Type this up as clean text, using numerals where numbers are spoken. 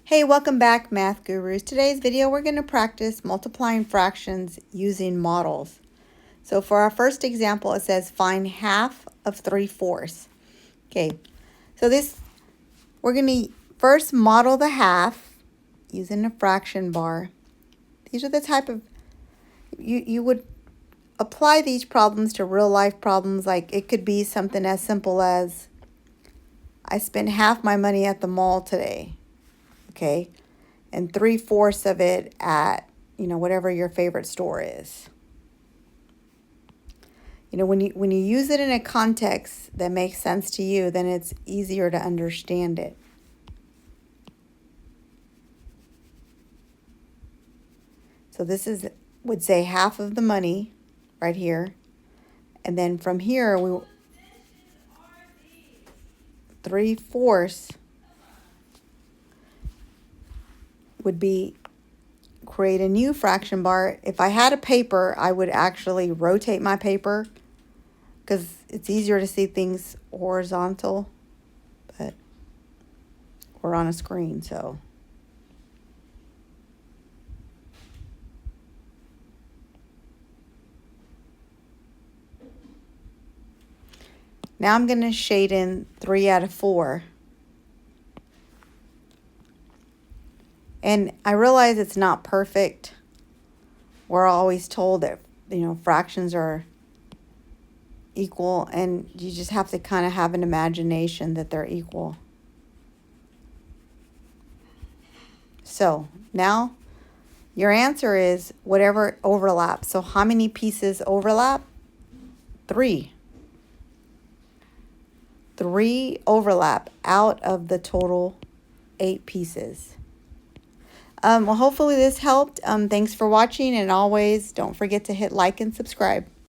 Hey, welcome back, Math Gurus. Today's video, we're going to practice multiplying fractions using models. So for our first example, it says find half of 3/4. Okay, so we're going to first model the half using a fraction bar. These are the type of, you would apply these problems to real life problems. Like it could be something as simple as, I spent half my money at the mall today. Okay, and 3/4 of it at, whatever your favorite store is. When you use it in a context that makes sense to you, then it's easier to understand it. So this would say half of the money right here. And then from here, 3/4 would be create a new fraction bar. If I had a paper, I would actually rotate my paper because it's easier to see things horizontal, but we're on a screen, so. Now I'm going to shade in 3 out of 4. And I realize it's not perfect. We're always told that, fractions are equal, and you just have to kind of have an imagination that they're equal. So now your answer is whatever overlaps. So how many pieces overlap? 3. 3 overlap out of the total 8 pieces. Well, hopefully this helped. Thanks for watching, and always don't forget to hit like and subscribe.